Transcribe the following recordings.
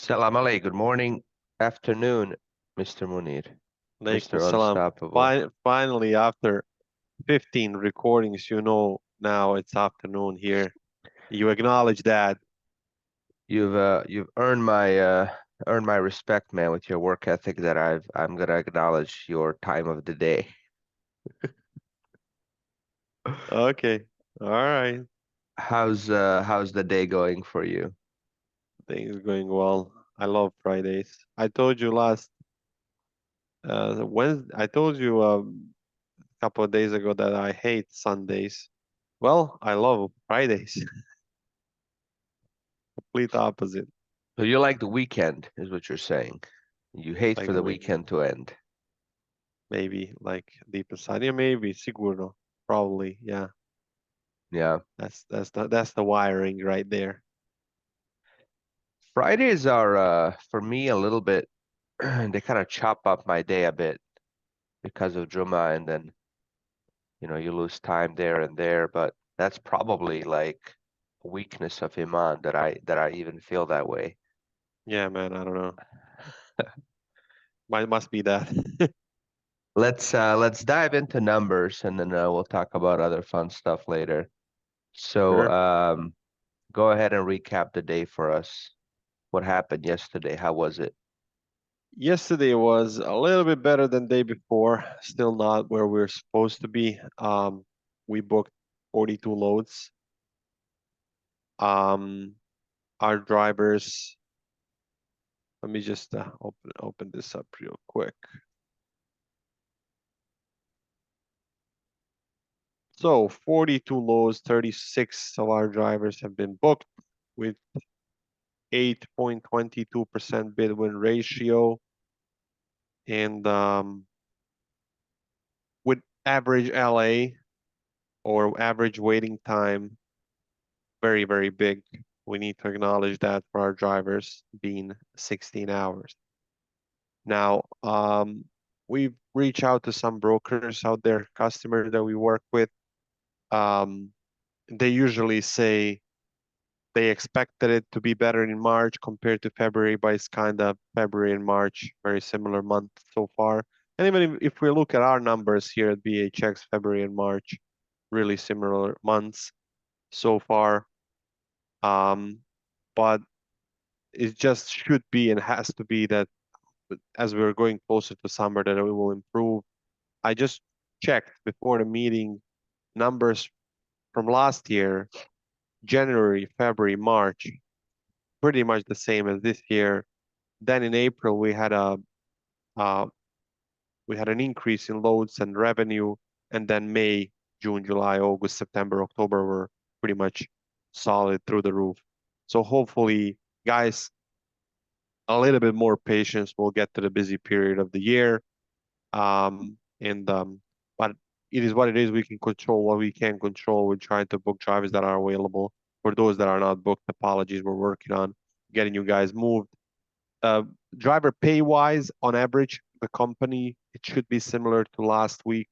Salam alaikum. Good morning, afternoon, Mr. Munir, Alaikum Mr. salam. Unstoppable. Finally, after 15 recordings, now it's afternoon here. You acknowledge that. You've earned my respect, man, with your work ethic that I'm gonna acknowledge your time of the day. Okay. All right. How's the day going for you? Things going well. I love Fridays. I told you I told you a couple of days ago that I hate Sundays. Well, I love Fridays. Complete opposite. So you like the weekend, is what you're saying. You hate Like for the the week. weekend to end. Maybe like deep inside. Yeah, maybe. Siguro. Probably. Yeah. Yeah. That's the wiring right there. Fridays are for me a little bit they kind of chop up my day a bit because of Juma, and then you lose time there and there, but that's probably like a weakness of Iman that I even feel that way. Yeah, man. I don't know. Must be that. Let's dive into numbers and then we'll talk about other fun stuff later. So Sure. go ahead and recap the day for us. What happened yesterday? How was it? Yesterday was a little bit better than day before. Still not where we're supposed to be. We booked 42 loads. Um, our drivers. Let me just open this up real quick. So 42 loads, 36 of our drivers have been booked with 8.22% bid win ratio, and with average LA or average waiting time very, very big. We need to acknowledge that for our drivers being 16 hours. Now, we reach out to some brokers out there, customers that we work with. Um, they usually say they expected it to be better in March compared to February, but it's kind of February and March, very similar month so far. And even if we look at our numbers here at BHX, February and March, really similar months so far. Um, but it just should be and has to be that as we're going closer to summer that it will improve. I just checked before the meeting numbers from last year, January, February, March, pretty much the same as this year. Then in April uh, we had an increase in loads and revenue, and then May, June, July, August, September, October were pretty much solid through the roof. So hopefully, guys, a little bit more patience. We'll get to the busy period of the year. And but it is what it is. We can control what we can control. We're trying to book drivers that are available. For those that are not booked, apologies. We're working on getting you guys moved. Uh, Driver pay wise, on average, the company it should be similar to last week.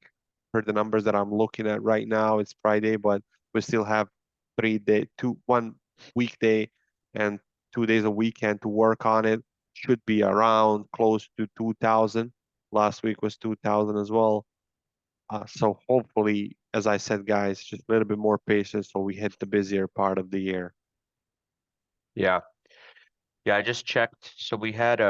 For the numbers that I'm looking at right now, it's Friday, but we still have 1 weekday and 2 days a weekend to work on it. Should be around close to 2,000. Last week was 2,000 as well. So hopefully, as I said, guys, just a little bit more patience so we hit the busier part of the year. Yeah. Yeah, I just checked. So we had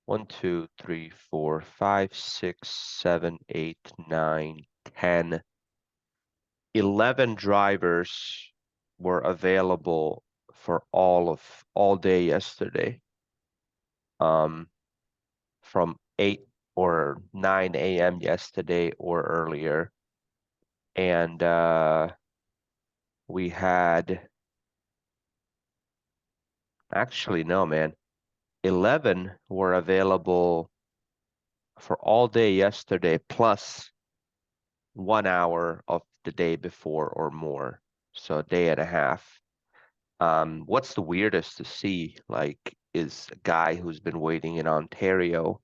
1, 2, 3, 4, 5, 6, 7, 8, 9, 10, 11 drivers were available for all day yesterday. From 8 or 9 a.m. yesterday or earlier. And we had actually no man, 11 were available for all day yesterday plus 1 hour of the day before or more. So a day and a half. What's the weirdest to see, like, is a guy who's been waiting in Ontario.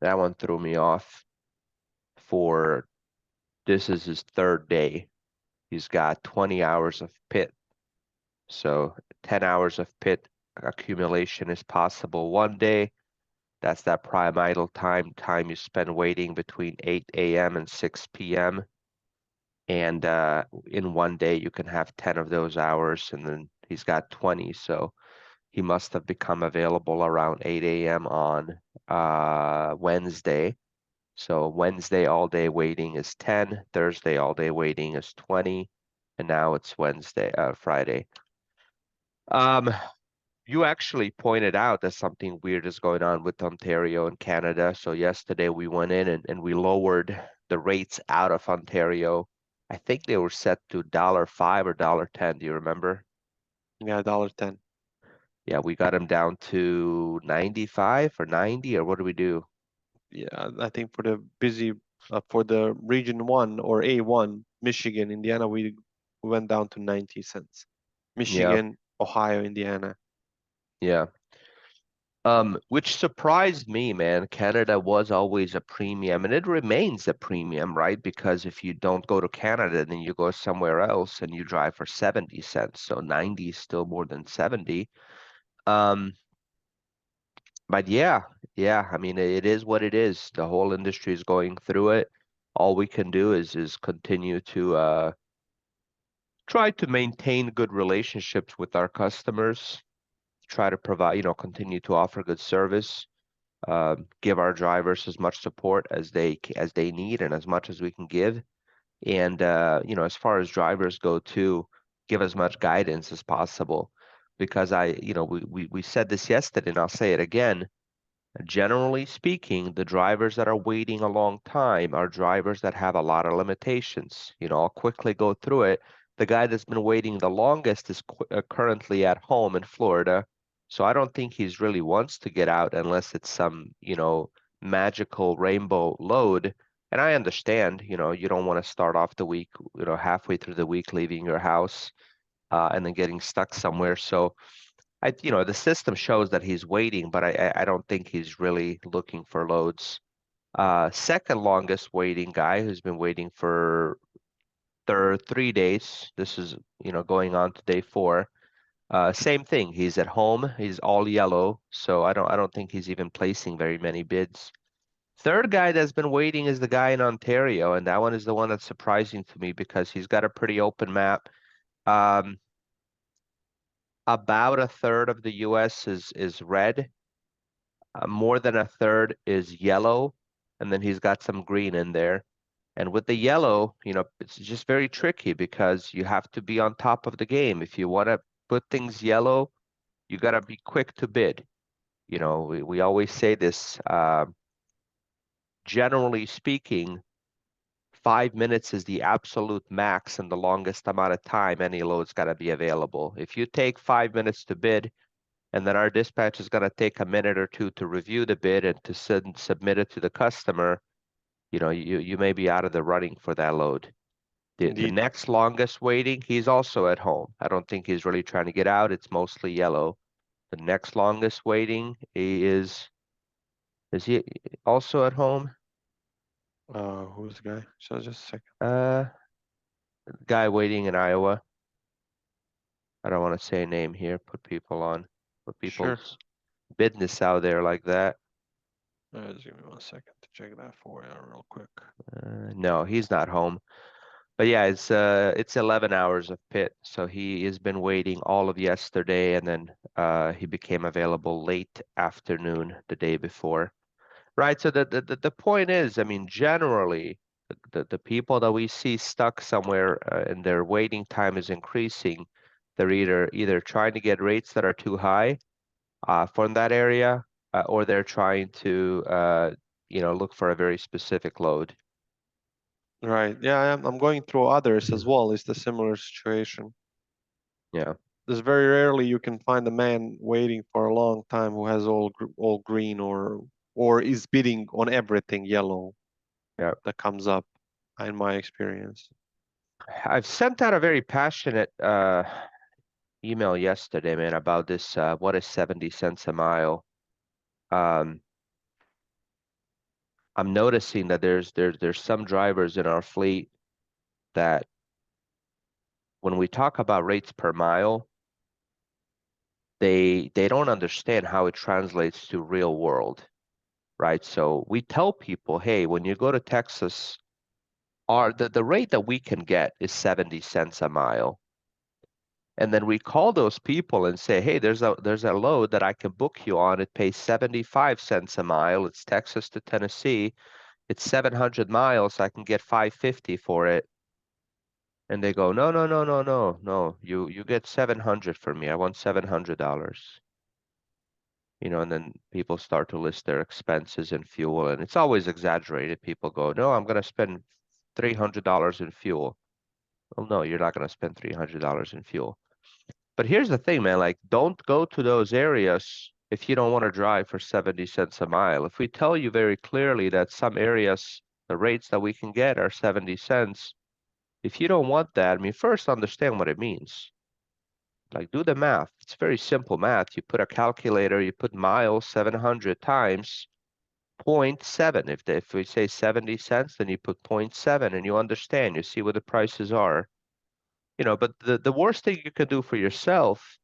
That one threw me off for this is his third day. He's got 20 hours of pit. So 10 hours of pit, accumulation is possible. One day, that's that prime idle time you spend waiting between 8 a.m. and 6 p.m. And in one day, you can have 10 of those hours, and then he's got 20. So he must have become available around 8 a.m. on Wednesday. So Wednesday all day waiting is 10, Thursday all day waiting is 20, and now it's Friday. Um, you actually pointed out that something weird is going on with Ontario and Canada. So yesterday we went in and we lowered the rates out of Ontario. I think they were set to $5 or $10. Do you remember? Yeah, $1.10. Yeah, we got them down to 95 or 90, or what do we do? Yeah, I think for the busy for the region one or A1, Michigan, Indiana, we went down to 90 cents. Yeah, Michigan, Ohio, Indiana. yeah. Which surprised me, man. Canada was always a premium, and it remains a premium, right? Because if you don't go to Canada, then you go somewhere else and you drive for 70 cents. So 90 is still more than 70. Um, but yeah, I mean, it is what it is. The whole industry is going through it. All we can do is continue to try to maintain good relationships with our customers, try to provide, continue to offer good service, give our drivers as much support as they need and as much as we can give. And as far as drivers go too, give as much guidance as possible. Because we said this yesterday, and I'll say it again. Generally speaking, the drivers that are waiting a long time are drivers that have a lot of limitations. I'll quickly go through it. The guy that's been waiting the longest is currently at home in Florida. So I don't think he's really wants to get out unless it's some, magical rainbow load. And I understand, you don't want to start off the week, halfway through the week leaving your house and then getting stuck somewhere. So the system shows that he's waiting, but I don't think he's really looking for loads. Second longest waiting guy who's been waiting for 3 days. This is, going on to day four. Same thing. He's at home. He's all yellow, so I don't think he's even placing very many bids. Third guy that's been waiting is the guy in Ontario, and that one is the one that's surprising to me because he's got a pretty open map. Um, about a third of the US is red. More than a third is yellow, and then he's got some green in there. And with the yellow, it's just very tricky because you have to be on top of the game. If you want to put things yellow, you got to be quick to bid. We always say this. Generally speaking, 5 minutes is the absolute max and the longest amount of time any load's got to be available. If you take 5 minutes to bid, and then our dispatch is going to take a minute or two to review the bid and to submit it to the customer, you may be out of the running for that load. The Indeed. next longest waiting, he's also at home. I don't think he's really trying to get out. It's mostly yellow. The next longest waiting, is he also at home? Who's the guy? So just a second. Uh, guy waiting in Iowa. I don't want to say a name here, put Sure. people's business out there like that. Just give me 1 second to check that for you real quick. No, he's not home. But yeah, it's 11 hours of pit. So he has been waiting all of yesterday, and then he became available late afternoon the day before. Right. So the point is, I mean, generally, the people that we see stuck somewhere and their waiting time is increasing, they're either trying to get rates that are too high from that area, or they're trying to look for a very specific load. Right. Yeah, I'm going through others as well. It's the similar situation. Yeah. There's very rarely you can find a man waiting for a long time who has all green or is bidding on everything yellow Yeah. that comes up, in my experience. I've sent out a very passionate email yesterday, man, about this. What is 70 cents a mile? Um, I'm noticing that there's some drivers in our fleet that when we talk about rates per mile, they don't understand how it translates to real world, right? So we tell people, hey, when you go to Texas, the rate that we can get is 70 cents a mile. And then we call those people and say, hey, there's a load that I can book you on. It pays 75 cents a mile. It's Texas to Tennessee. It's 700 miles. I can get 550 for it. And they go, no, no, no, no, no, no. You get 700 for me. I want $700. And then people start to list their expenses and fuel, and it's always exaggerated. People go, no, I'm going to spend $300 in fuel. Well, no, you're not going to spend $300 in fuel. But here's the thing, man, like don't go to those areas if you don't want to drive for 70 cents a mile. If we tell you very clearly that some areas, the rates that we can get are 70 cents, if you don't want that, I mean, first understand what it means. Like do the math. It's very simple math. You put a calculator, you put miles 700 times point 0.7. If we say 70 cents, then you put point 0.7 and you understand, you see what the prices are. But the worst thing you can do for yourself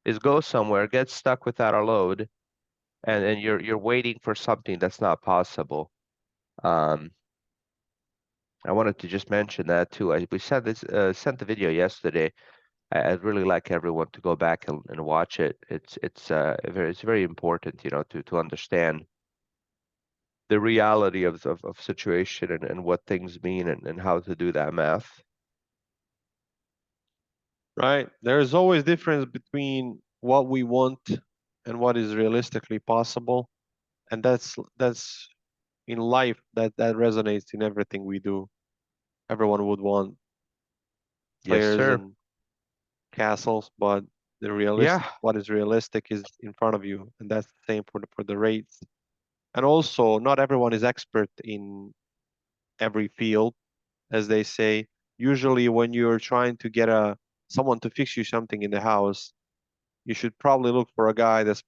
is go somewhere, get stuck without a load, and you're waiting for something that's not possible. Um, I wanted to just mention that too. We sent the video yesterday. I'd really like everyone to go back and watch it. It's very important, to understand the reality of situation and what things mean and how to do that math. Right? There is always difference between what we want and what is realistically possible, and that's in life that resonates in everything we do. Everyone would want Yes, players sir. and castles, but Yeah. what is realistic is in front of you, and that's the same for the rates. And also, not everyone is expert in every field, as they say. Usually, when you're trying to get a someone to fix you something in the house, you should probably look for a guy that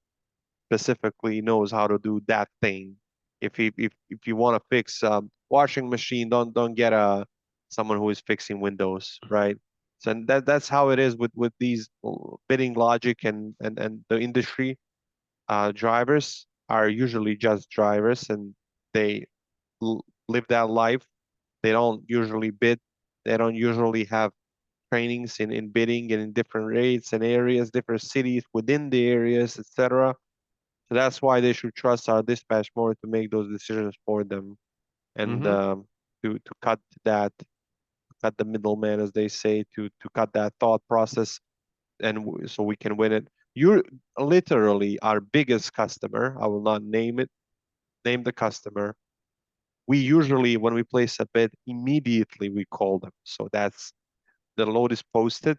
specifically knows how to do that thing. If you want to fix washing machine, don't get a someone who is fixing windows, right? So and that's how it is with these bidding logic and the industry. Drivers are usually just drivers, and they live that life. They don't usually bid. They don't usually have trainings in bidding and in different rates and areas, different cities within the areas, etc. So that's why they should trust our dispatch more to make those decisions for them and Mm-hmm. to cut the middleman, as they say, to cut that thought process, and so we can win it. You're literally our biggest customer. I will not name the customer. We usually, when we place a bid, immediately we call them. So that's the load is posted,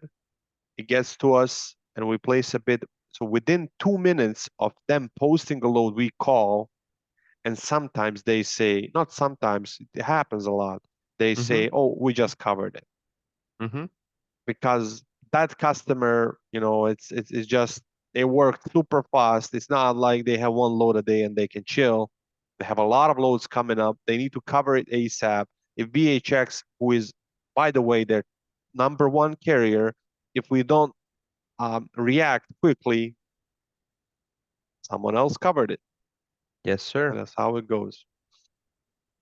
it gets to us, and we place a bid. So within 2 minutes of them posting the load, we call, and sometimes they say, not sometimes, it happens a lot. They Mm-hmm. say, "Oh, we just covered it," Mm-hmm. because that customer, it's just they work super fast. It's not like they have one load a day and they can chill. They have a lot of loads coming up. They need to cover it ASAP. If BHX, who is, by the way, their number one carrier, if we don't react quickly, someone else covered it. Yes, And sir. that's how it goes.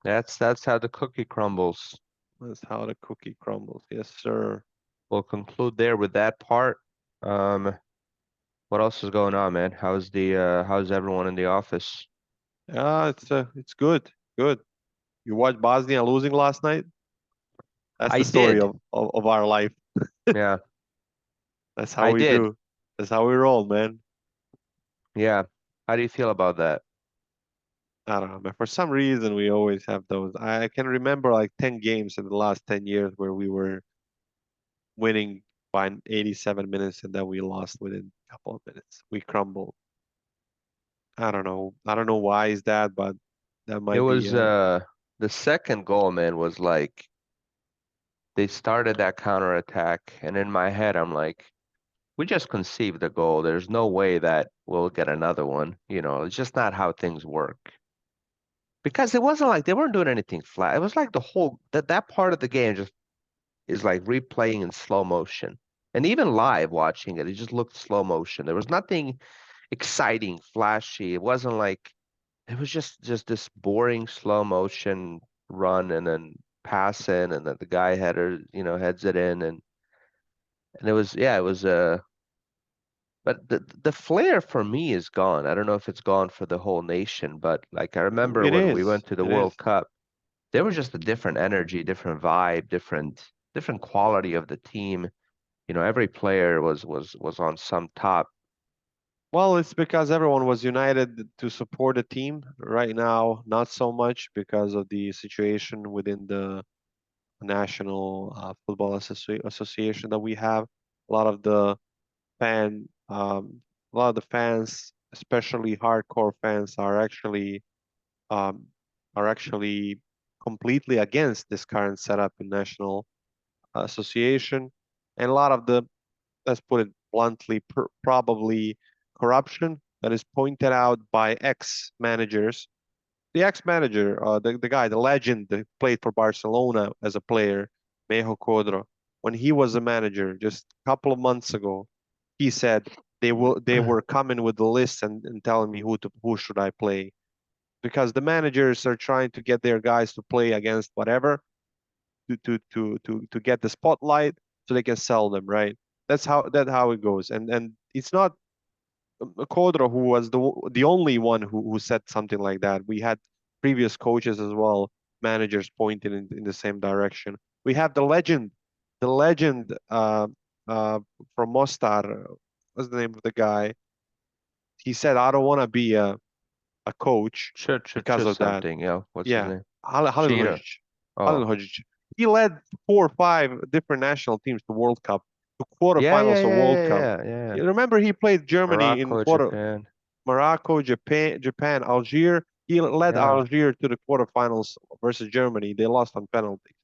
That's how the cookie crumbles. That's how the cookie crumbles. Yes, sir. We'll conclude there with that part. Um, what else is going on, man? How's everyone in the office? Yeah, it's good. Good. You watched Bosnia losing last night? That's I the story did. of our life. Yeah, That's how I we did. do. That's how we roll, man. Yeah. How do you feel about that? I don't know, man. For some reason, we always have those. I can remember like 10 games in the last 10 years where we were winning by 87 minutes and then we lost within a couple of minutes. We crumbled. I don't know. I don't know why is that, but that It might be was the second goal, man, was like they started that counterattack, and in my head I'm like, we just conceived the goal. There's no way that we'll get another one. It's just not how things work. Because it wasn't like they weren't doing anything flat. It was like the whole that part of the game just is like replaying in slow motion. And even live watching it, it just looked slow motion. There was nothing exciting, flashy. It wasn't like it was just this boring slow motion run and then pass in and then the guy heads it in and it was yeah, it was but the flair for me is gone. I don't know if it's gone for the whole nation, but like I remember It when we is. went to the It is. World Cup, there was just a different energy, different vibe, different quality of the team. Every player was on some top. Well, it's because everyone was united to support the team. Right now, not so much because of the situation within the National Football Association that we have. A lot of the fan, a lot of the fans, especially hardcore fans, um, are actually completely against this current setup in National Association, and a lot of the, let's put it bluntly, probably corruption that is pointed out by ex-managers. The ex-manager, the guy, the legend that played for Barcelona as a player, Mejo Codro, when he was a manager just a couple of months ago, he said they were coming with the list and telling me who should I play, because the managers are trying to get their guys to play against whatever to get the spotlight so they can sell them, right? That's how it goes. And it's not Kodro who was the only one who said something like that. We had previous coaches as well, managers pointing in the same direction. We have the legend from Mostar. What's the name of the guy? He said, "I don't want to be a coach because Should of that." something, what's his Yeah, name? Shearer. Halilhodzic. Oh, Halilhodzic. He led 4 or 5 different national teams to World Cup, to yeah, yeah, quarterfinals of yeah, World yeah, Cup. yeah, yeah, yeah. You remember he played Germany in Morocco, quarter Japan. Morocco, Japan, Algiers. He led Yeah. Algiers to the quarterfinals versus Germany. They lost on penalties.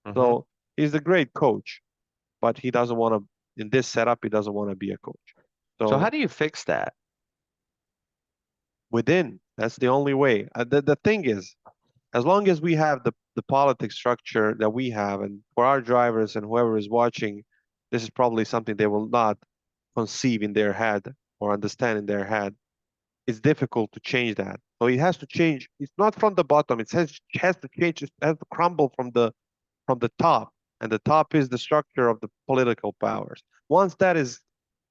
hmm So he's a great coach, but he doesn't want to, in this setup, he doesn't want to be a coach. So how So do you fix that? that's the only way. The thing is, as long as we have the politics structure that we have, and for our drivers and whoever is watching, this is probably something they will not conceive in their head or understand in their head. It's difficult to change that. So it has to change. It's not from the bottom. It has to change. It has to crumble from the top, and the top is the structure of the political powers. Once that is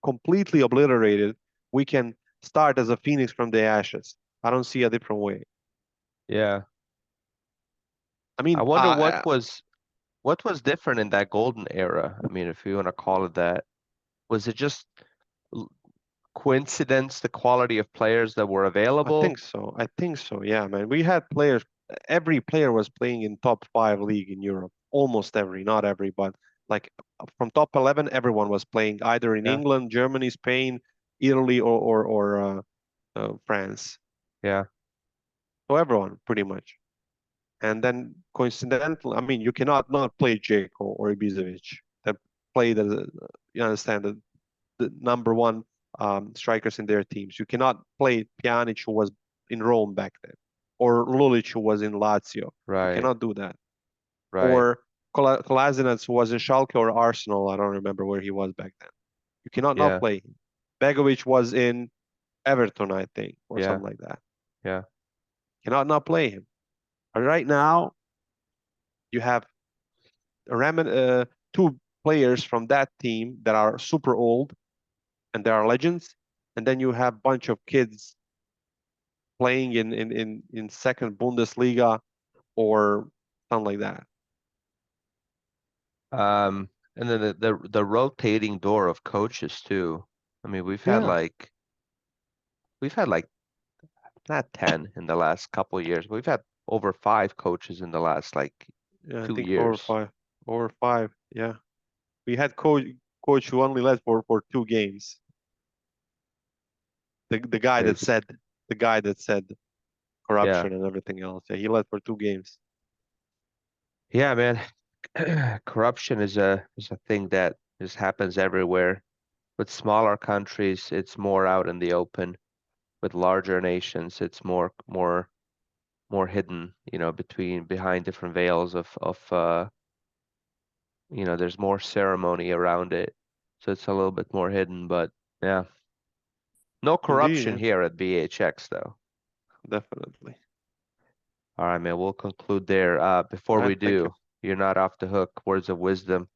completely obliterated, we can start as a phoenix from the ashes. I don't see a different way. Yeah. I I mean, wonder what was different in that golden era. I mean, if you want to call it that, was it just l- coincidence, the quality of players that were I think available? so. I think so. Yeah, man. We had players. Every player was playing in top 5 league in Europe. Almost every, not every, but like from top 11, everyone was playing either in Yeah, England, Germany, Spain, Italy, or France. yeah, So everyone, pretty much. And then coincidental, I mean, you cannot not play Dzeko or Ibisevic that played as you understand the number one strikers in their teams. You cannot play Pjanic, who was in Rome back then, or Lulic, who was in Lazio. You right, cannot do that. right. Or Kolasinac, who was in Schalke or Arsenal. I don't remember where he was back then. You cannot not Yeah, play him. Begovic was in Everton, I think, or yeah, something like that. yeah. Cannot not play him. But right now, you have two players from that team that are super old and they are legends, and then you have a bunch of kids playing in second Bundesliga or something like that. And then the rotating door of coaches too. I mean, Yeah, we've had like not 10 in the last couple of years, but we've had over 5 coaches in the last like yeah, I two think over years. five, over five. Yeah, we had coach who only led for 2 games. The guy that Crazy. said the guy that said Yeah. corruption and everything else. Yeah, he led for 2 games. Yeah, man. Corruption is a thing that just happens everywhere. With smaller countries, it's more out in the open. With larger nations, it's more hidden, behind different veils of there's more ceremony around it. so it's a little bit more hidden, but yeah. No Indeed, corruption here at BHX though. definitely. All right, man, we'll conclude there. All Before right, we thank you. do, you're not off the hook. Words of wisdom.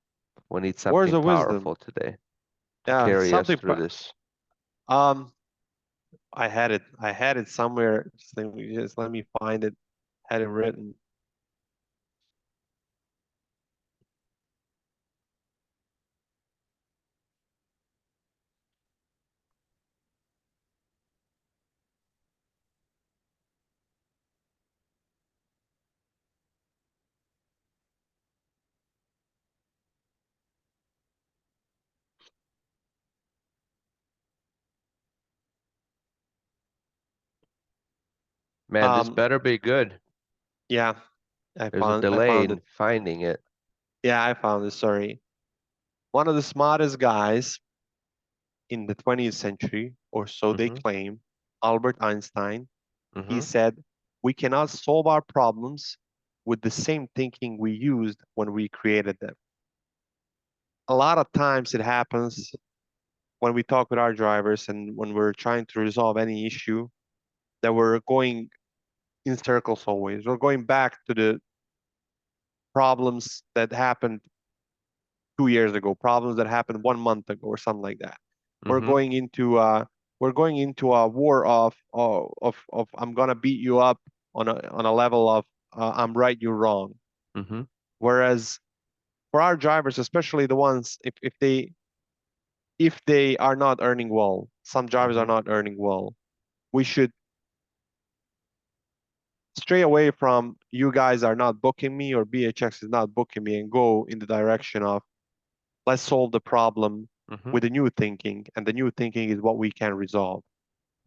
We need Words something of wisdom. powerful today to Yeah, carry us something. through this. Um, I had it. I had it somewhere. Just let me find it. Had it written. Man, this Um, better be good. yeah, I There's a found. I delay found it. in finding it. Yeah, I found it. Sorry. One of the smartest guys in the 20th century, or so they Mm-hmm. claim, Albert Einstein. He Mm-hmm. said, "We cannot solve our problems with the same thinking we used when we created them." A lot of times it happens when we talk with our drivers and when we're trying to resolve any issue that we're going in circles always. We're going back to the problems that happened 2 years ago, problems that happened 1 month ago, or something like that. We're Mm-hmm. going into we're going into a war of I'm gonna beat you up on a level of I'm right, you're wrong. Mm-hmm. Whereas for our drivers, especially the ones if they are not earning well, some drivers are Mm-hmm. not earning well, we should stray away from you guys are not booking me or BHX is not booking me and go in the direction of let's solve the problem Mm-hmm. with the new thinking. And the new thinking is what we can resolve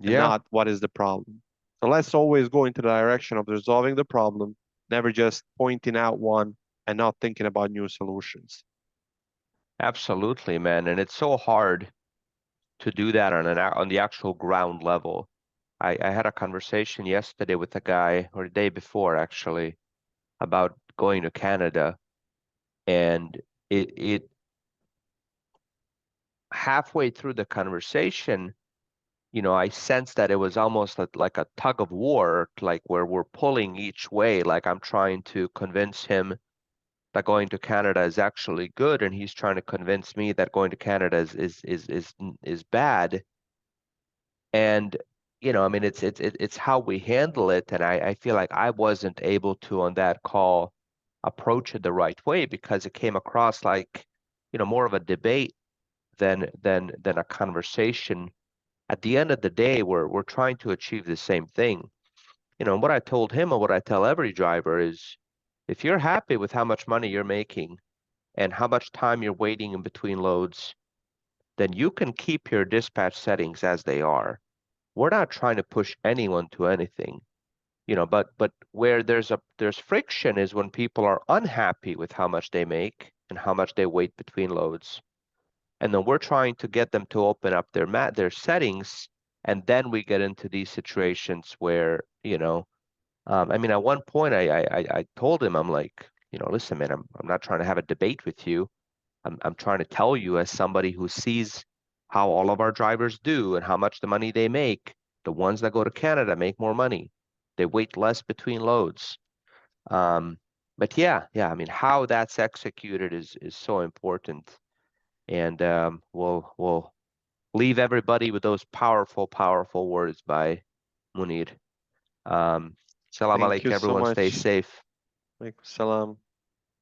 and Yeah, not what is the problem. So let's always go into the direction of resolving the problem, never just pointing out one and not thinking about new solutions. absolutely, man. And it's so hard to do that on the actual ground level. I had a conversation yesterday with a guy, or the day before actually, about going to Canada, and it halfway through the conversation, I sensed that it was almost like a tug of war, like where we're pulling each way. Like I'm trying to convince him that going to Canada is actually good, and he's trying to convince me that going to Canada is bad. And I mean, it's how we handle it, and I feel like I wasn't able to on that call approach it the right way because it came across like more of a debate than a conversation. At the end of the day, we're trying to achieve the same thing. And what I told him and what I tell every driver is, if you're happy with how much money you're making and how much time you're waiting in between loads, then you can keep your dispatch settings as they are. We're not trying to push anyone to anything, but where there's friction is when people are unhappy with how much they make and how much they wait between loads. And then we're trying to get them to open up their settings, and then we get into these situations where, I mean, at one point I told him, I'm like, listen, man, I'm not trying to have a debate with you. I'm trying to tell you as somebody who sees how all of our drivers do and how much the money they make. The ones that go to Canada make more money. They wait less between loads. Um, but yeah, I mean, how that's executed is so important. And we'll leave everybody with those powerful, powerful words by Munir. Um, Salam Thank alaikum, you so everyone. Stay much. safe. Alaikum salam.